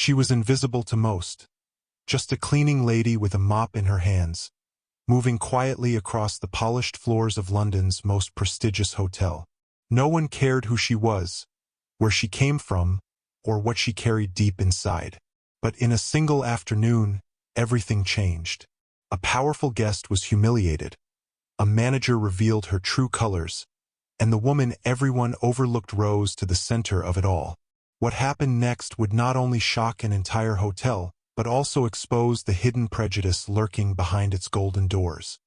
She was invisible to most, just a cleaning lady with a mop in her hands, moving quietly across the polished floors of London's most prestigious hotel. No one cared who she was, where she came from, or what she carried deep inside. But in a single afternoon, everything changed. A powerful guest was humiliated. A manager revealed her true colors, and the woman everyone overlooked rose to the center of it all. What happened next would not only shock an entire hotel, but also expose the hidden prejudice lurking behind its golden doors.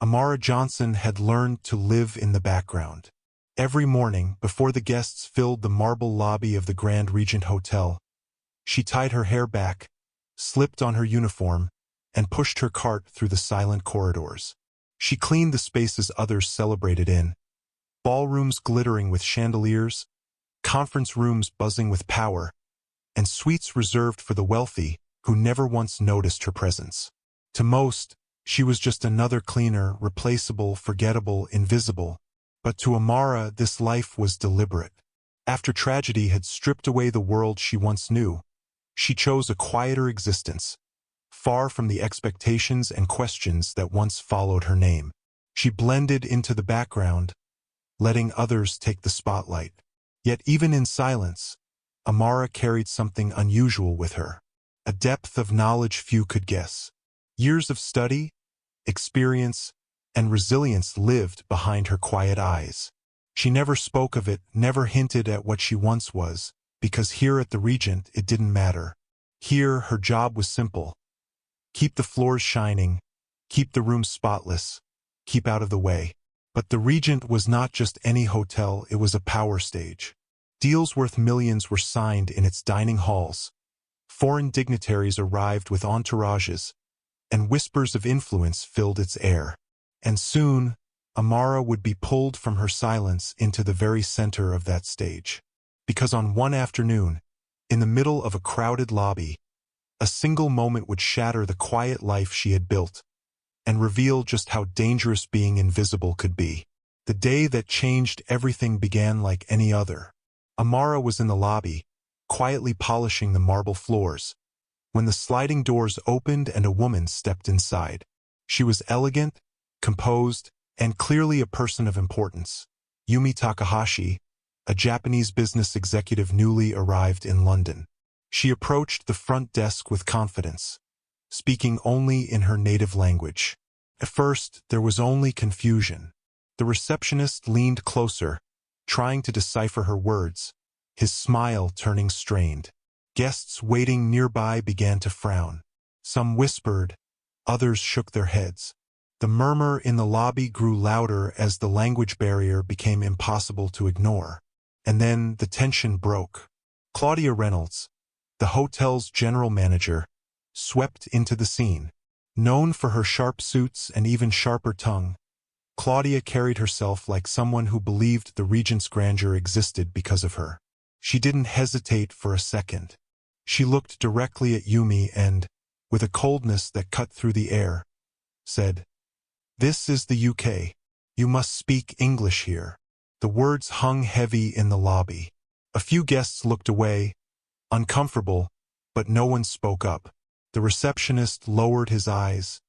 Amara Johnson had learned to live in the background. Every morning, before the guests filled the marble lobby of the Grand Regent Hotel, she tied her hair back, slipped on her uniform, and pushed her cart through the silent corridors. She cleaned the spaces others celebrated in, ballrooms glittering with chandeliers, conference rooms buzzing with power, and suites reserved for the wealthy who never once noticed her presence. To most, she was just another cleaner, replaceable, forgettable, invisible. But to Amara, this life was deliberate. After tragedy had stripped away the world she once knew, she chose a quieter existence, far from the expectations and questions that once followed her name. She blended into the background, letting others take the spotlight. Yet even in silence, Amara carried something unusual with her, a depth of knowledge few could guess. Years of study, experience, and resilience lived behind her quiet eyes. She never spoke of it, never hinted at what she once was, because here at the Regent it didn't matter. Here her job was simple. Keep the floors shining, keep the rooms spotless, keep out of the way. But the Regent was not just any hotel, it was a power stage. Deals worth millions were signed in its dining halls. Foreign dignitaries arrived with entourages, and whispers of influence filled its air. And soon, Amara would be pulled from her silence into the very center of that stage. Because on one afternoon, in the middle of a crowded lobby, a single moment would shatter the quiet life she had built, and reveal just how dangerous being invisible could be. The day that changed everything began like any other. Amara was in the lobby, quietly polishing the marble floors, when the sliding doors opened and a woman stepped inside. She was elegant, composed, and clearly a person of importance. Yumi Takahashi, a Japanese business executive newly arrived in London. She approached the front desk with confidence, speaking only in her native language. At first, there was only confusion. The receptionist leaned closer, trying to decipher her words, his smile turning strained. Guests waiting nearby began to frown. Some whispered, others shook their heads. The murmur in the lobby grew louder as the language barrier became impossible to ignore. And then the tension broke. Claudia Reynolds, the hotel's general manager, swept into the scene. Known for her sharp suits and even sharper tongue, Claudia carried herself like someone who believed the Regent's grandeur existed because of her. She didn't hesitate for a second. She looked directly at Yumi and, with a coldness that cut through the air, said, "This is the UK. You must speak English here." The words hung heavy in the lobby. A few guests looked away, uncomfortable, but no one spoke up. The receptionist lowered his eyes,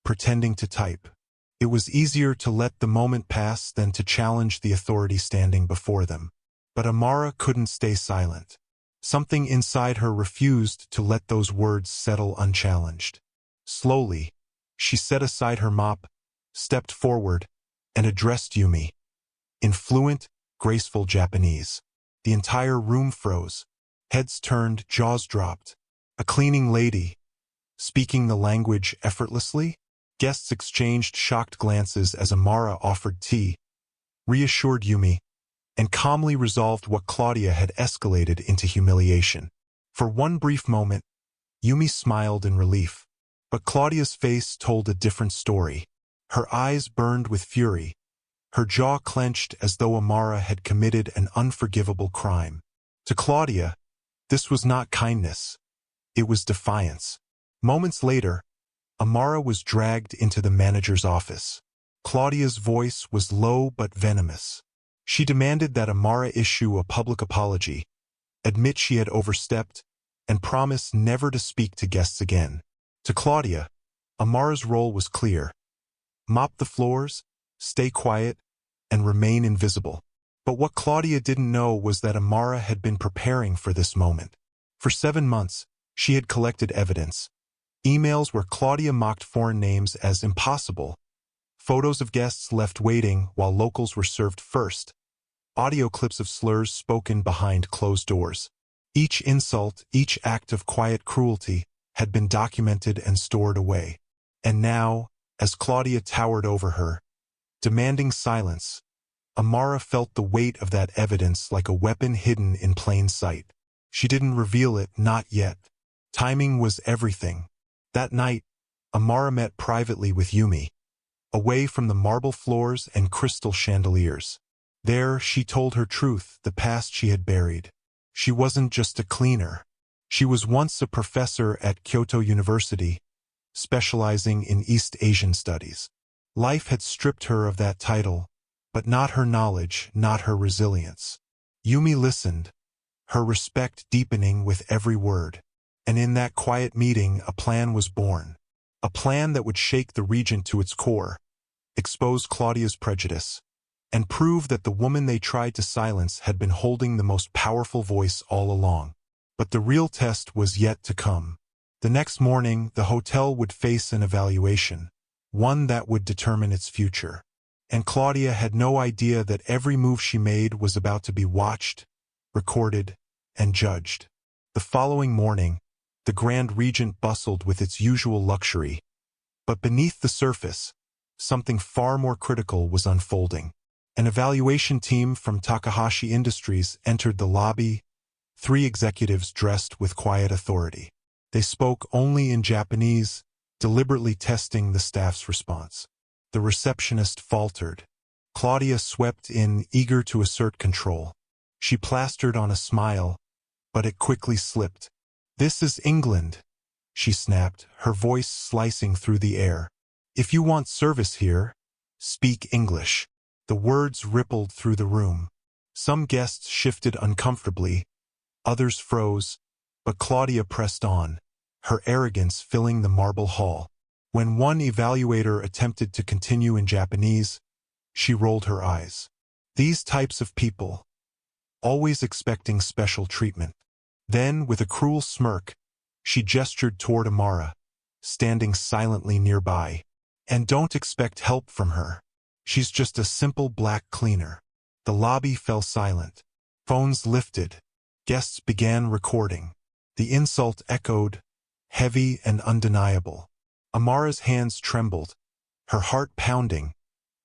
pretending to type. It was easier to let the moment pass than to challenge the authority standing before them. But Amara couldn't stay silent. Something inside her refused to let those words settle unchallenged. Slowly, she set aside her mop, stepped forward, and addressed Yumi. In fluent, graceful Japanese. The entire room froze. Heads turned, jaws dropped. A cleaning lady, speaking the language effortlessly? Guests exchanged shocked glances as Amara offered tea, reassured Yumi, and calmly resolved what Claudia had escalated into humiliation. For one brief moment, Yumi smiled in relief. But Claudia's face told a different story. Her eyes burned with fury, her jaw clenched as though Amara had committed an unforgivable crime. To Claudia, this was not kindness. It was defiance. Moments later, Amara was dragged into the manager's office. Claudia's voice was low but venomous. She demanded that Amara issue a public apology, admit she had overstepped, and promised never to speak to guests again. To Claudia, Amara's role was clear: mop the floors, stay quiet, and remain invisible. But what Claudia didn't know was that Amara had been preparing for this moment. For 7 months, she had collected evidence: emails where Claudia mocked foreign names as impossible, photos of guests left waiting while locals were served first, audio clips of slurs spoken behind closed doors. Each insult, each act of quiet cruelty, had been documented and stored away. And now, as Claudia towered over her, demanding silence, Amara felt the weight of that evidence like a weapon hidden in plain sight. She didn't reveal it, not yet. Timing was everything. That night, Amara met privately with Yumi, away from the marble floors and crystal chandeliers. There, she told her truth, the past she had buried. She wasn't just a cleaner. She was once a professor at Kyoto University, specializing in East Asian studies. Life had stripped her of that title, but not her knowledge, not her resilience. Yumi listened, her respect deepening with every word. And in that quiet meeting, a plan was born. A plan that would shake the region to its core, expose Claudia's prejudice, and prove that the woman they tried to silence had been holding the most powerful voice all along. But the real test was yet to come. The next morning, the hotel would face an evaluation, one that would determine its future. And Claudia had no idea that every move she made was about to be watched, recorded, and judged. The following morning, the Grand Regent bustled with its usual luxury. But beneath the surface, something far more critical was unfolding. An evaluation team from Takahashi Industries entered the lobby, 3 executives dressed with quiet authority. They spoke only in Japanese, deliberately testing the staff's response. The receptionist faltered. Claudia swept in, eager to assert control. She plastered on a smile, but it quickly slipped. "This is England," she snapped, her voice slicing through the air. "If you want service here, speak English." The words rippled through the room. Some guests shifted uncomfortably, others froze, but Claudia pressed on, her arrogance filling the marble hall. When one evaluator attempted to continue in Japanese, she rolled her eyes. These types of people, always expecting special treatment. Then, with a cruel smirk, she gestured toward Amara, standing silently nearby. "And don't expect help from her. She's just a simple black cleaner." The lobby fell silent. Phones lifted. Guests began recording. The insult echoed, heavy and undeniable. Amara's hands trembled, her heart pounding,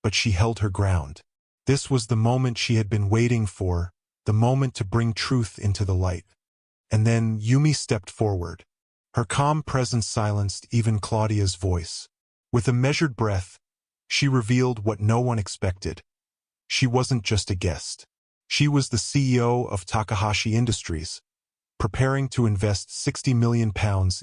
but she held her ground. This was the moment she had been waiting for, the moment to bring truth into the light. And then Yumi stepped forward. Her calm presence silenced even Claudia's voice. With a measured breath, she revealed what no one expected. She wasn't just a guest. She was the CEO of Takahashi Industries, preparing to invest £60 million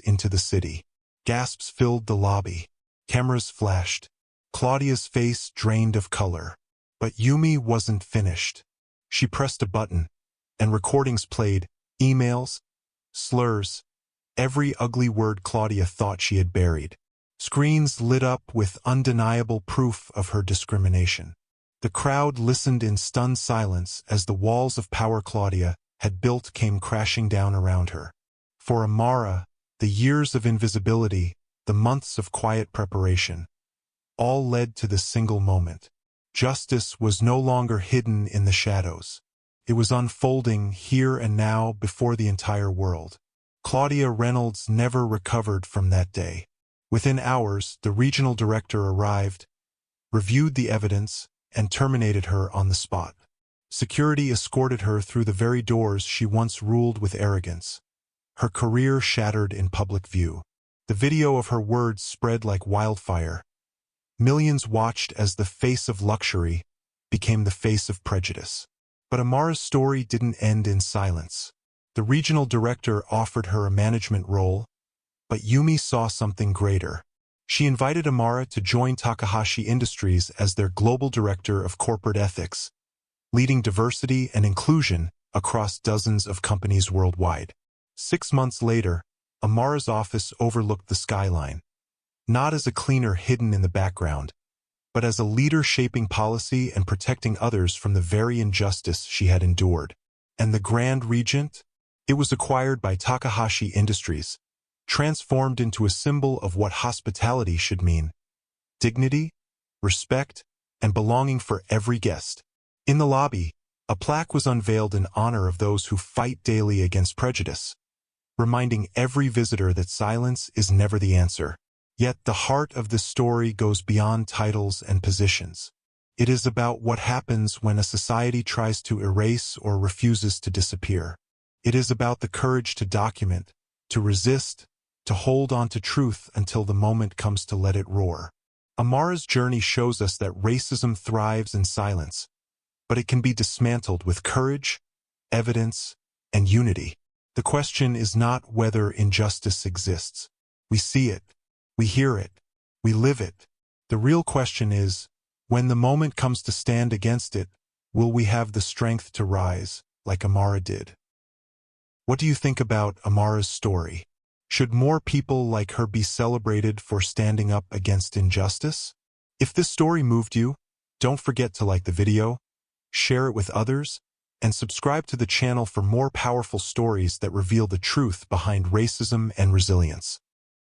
into the city. Gasps filled the lobby. Cameras flashed. Claudia's face drained of color. But Yumi wasn't finished. She pressed a button, and recordings played, emails, slurs, every ugly word Claudia thought she had buried. Screens lit up with undeniable proof of her discrimination. The crowd listened in stunned silence as the walls of power Claudia had built came crashing down around her. For Amara, the years of invisibility, the months of quiet preparation, all led to this single moment. Justice was no longer hidden in the shadows. It was unfolding here and now before the entire world. Claudia Reynolds never recovered from that day. Within hours, the regional director arrived, reviewed the evidence, and terminated her on the spot. Security escorted her through the very doors she once ruled with arrogance. Her career shattered in public view. The video of her words spread like wildfire. Millions watched as the face of luxury became the face of prejudice. But Amara's story didn't end in silence. The regional director offered her a management role, but Yumi saw something greater. She invited Amara to join Takahashi Industries as their global director of corporate ethics, leading diversity and inclusion across dozens of companies worldwide. 6 months later, Amara's office overlooked the skyline, not as a cleaner hidden in the background, but as a leader shaping policy and protecting others from the very injustice she had endured. And the Grand Regent? It was acquired by Takahashi Industries, transformed into a symbol of what hospitality should mean: dignity, respect, and belonging for every guest. In the lobby, a plaque was unveiled in honor of those who fight daily against prejudice, reminding every visitor that silence is never the answer. Yet the heart of this story goes beyond titles and positions. It is about what happens when a society tries to erase or refuses to disappear. It is about the courage to document, to resist, to hold on to truth until the moment comes to let it roar. Amara's journey shows us that racism thrives in silence, but it can be dismantled with courage, evidence, and unity. The question is not whether injustice exists. We see it, we hear it, we live it. The real question is, when the moment comes to stand against it, will we have the strength to rise, like Amara did? What do you think about Amara's story? Should more people like her be celebrated for standing up against injustice? If this story moved you, don't forget to like the video, share it with others, and subscribe to the channel for more powerful stories that reveal the truth behind racism and resilience.